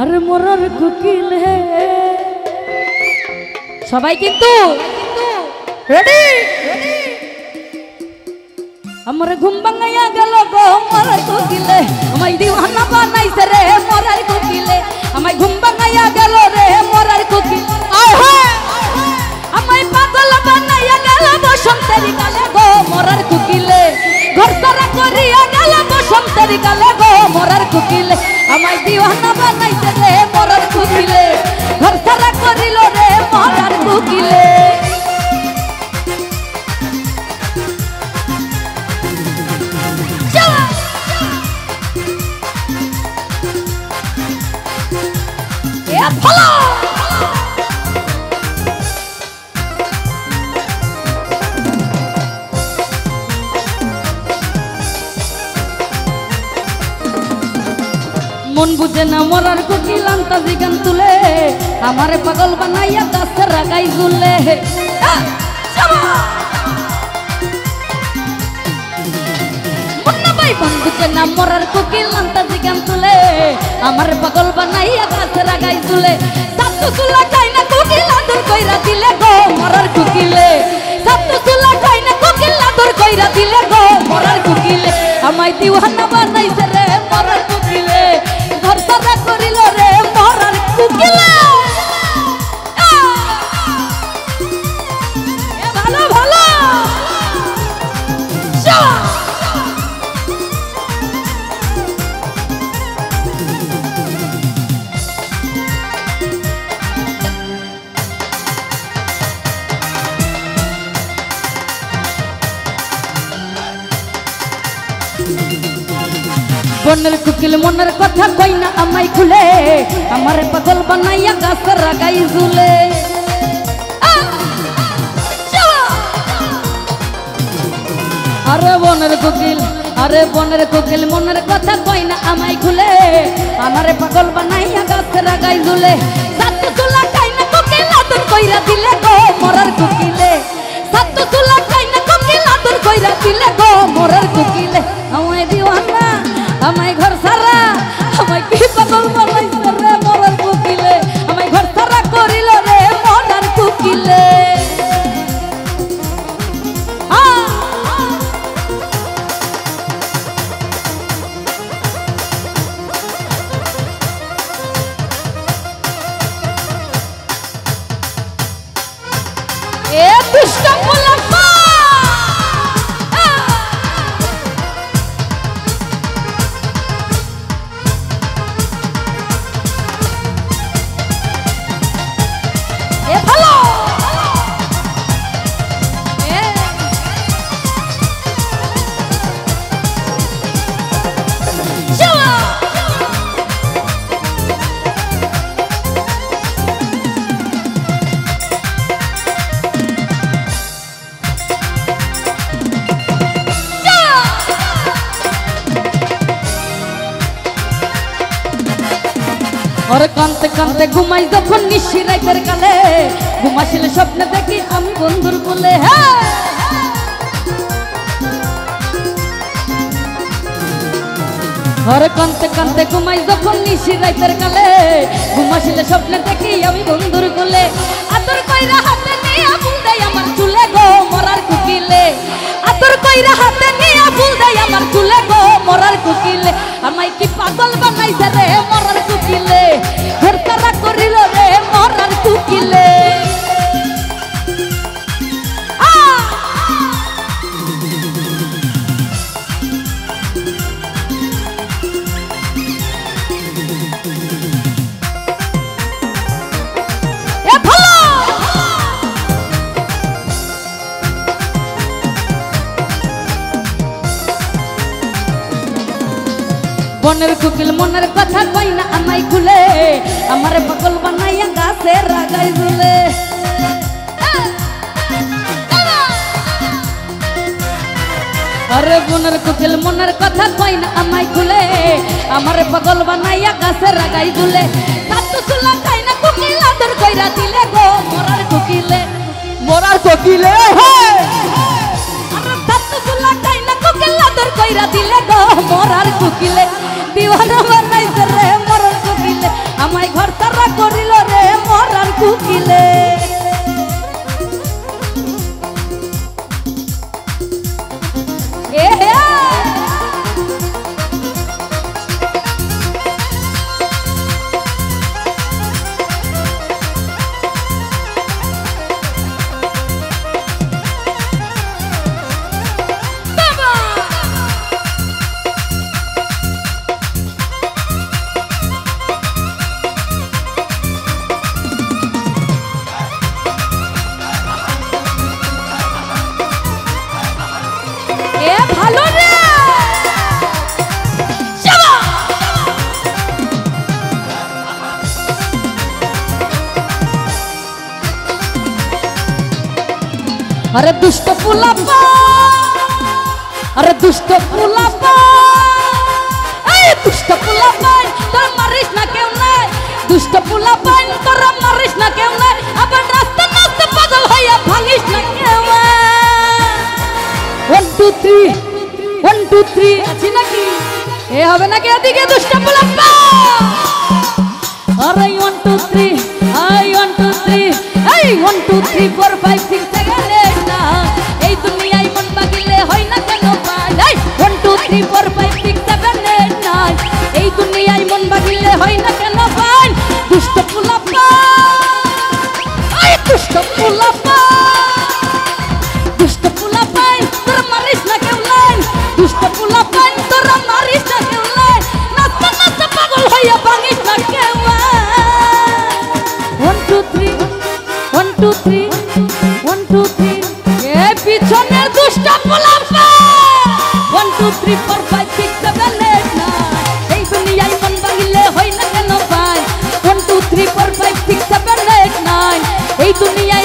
আরে মোরার কোকিল হে সবাই কিন্তু রেডি আমার ঘুম ভাঙাইয়া গেল গো মোরার কোকিলে আমায় দিওয়ানা বানাইছে রে মোরার কোকিলে আমায় ঘুম ভাঙাইয়া গেল রে মোরার কোকিল আয় হায় আমায় পাগল বানাইয়া গেল বসন্তের গালে গো মোরার কোকিলে ঘর সারা করিয়া গেল বসন্তের গালে গো মোরার কোকিলে আমায় দিওয়ানা বানাইছে রে মোরার কোকিলে ঘর সারা করিল রে মোরার কোকিলে মন বুঝে না মোরার কোকিল আন্তাজি গান তুলে আমারে পাগল বানাইয়া গাছে রাগাই ঝুলে মন বুঝে না মোরার কোকিল আন্তাজি গান তুলে আমারে পাগল বানাইয়া গাছে রাগাই ঝুলে সাতু চুলা চাই না কোকিল আদর কইরা দিলে গো মোরার কোকিলে সাতু চুলা চাই না কোকিল আদর কইরা দিলে গো মোরার কোকিলে আমায় দিওয়ানা বানাইছে রে মোরার কোকিলে ঘর সারা করিল রে মোরার কোকিলে ভালো ভালো বনের কোকিল মনের কথা কই না আমায় খুলে আমারে পাগল বানাইয়া গাছে রাগাই ঝুলে আরে বনের কোকিল মনের কথা কই না আমায় খুলে আমারে পাগল বানাইয়া গাছে রাগাই ঝুলে সাতু চুলা চাই না কোকিল আদর কইরা দিলে গো মোরার কোকিলে সাতু চুলা চাই না কোকিল আদর কইরা দিলে গো মোরার কোকিলে আমায় দিওয়ানা আমায় ঘর সারা আমায় কি পাগল বানাইছে রে মোরার কোকিলে আমায় ঘর সারা করিল রে মোরার কোকিলে এ দুষ্ট মুলাফা और कांते कांते घुमाई যখন নিশি রাতের কালে ঘুমাইলে স্বপ্নে দেখি আমি বন্ধুর কোলে और कांते कांते घुमाई যখন নিশি রাতের কালে ঘুমাইলে স্বপ্নে দেখি আমি বন্ধুর কোলে আদর কইরা হাতে নিয়া ফুল দেই আমার চুলে গো মোরার কোকিলে আদর কইরা হাতে নিয়া ফুল দেই আমার চুলে গো মোরার কোকিলে আমায় কি পাগল বানাইছে রে মোরার কোকিলে ঘর সারা করিল রে মোরার কোকিলে বনের কোকিল মনের কথা কই না আমায় খুলে আমারে পাগল বানাইয়া গাছে রাগাই ঝুলে আরে বনের কোকিল মনের কথা কই না আমায় খুলে আমারে পাগল বানাইয়া গাছে রাগাই ঝুলে সাতু চুলা খাই না কোকিল আদর কইরা দিলে গো মোরার কোকিলে আরে সাতু চুলা খাই না কোকিল আদর কইরা দিলে গো মোরার কোকিলে दीवाना बनाइছে रे मोर कोकिले আমায় খাড়া করিল রে মরার কুকিলে ভালো রে আরে দুষ্ট পুলাপা আরে দুষ্ট পুলাপা এই দুষ্ট পুলাপা তোর মারিস না কেউ নাই দুষ্ট পুলাপা তোর মারিস না কেউ নাই আবার রাস্তা রাস্তা পাগল হইয়া ভাঙিস না কেউ 1 2 3 1 2 3 আছে নাকি এ হবে নাকি এদিকে দুষ্ট পুলাপা আরে 1 2 3 আই 1 2 3 এই 1 2 3 4 5 6 7 8 না এই দুনিয়ায় মন বাগিলে হয় না কেন পাই 1 2 3 4 5 6 7 8 9 এই দুনিয়ায় মন বাগিলে হয় না কেন পাই দুষ্ট পুলাপা আই দুষ্ট পুলাপা দুষ্ট পুলাপা তোর মারিস না কেউ নাই দুষ্ট পুলাপা তোর মারিস না কেউ নাই নাচতে নাচতে পাগল হইয়া ভাঙিস না কেউ 1 2 3 1 2 3 1 2 3 এ পিছনের দুষ্ট পুলাপা 1 2 3 4 5 6 7 8 9 এই দুনিয়ায় মন ভাঙিলে হয় না কেন ভাই 1 2 3 4 5 6 7 8 9 এই দুনিয়ায়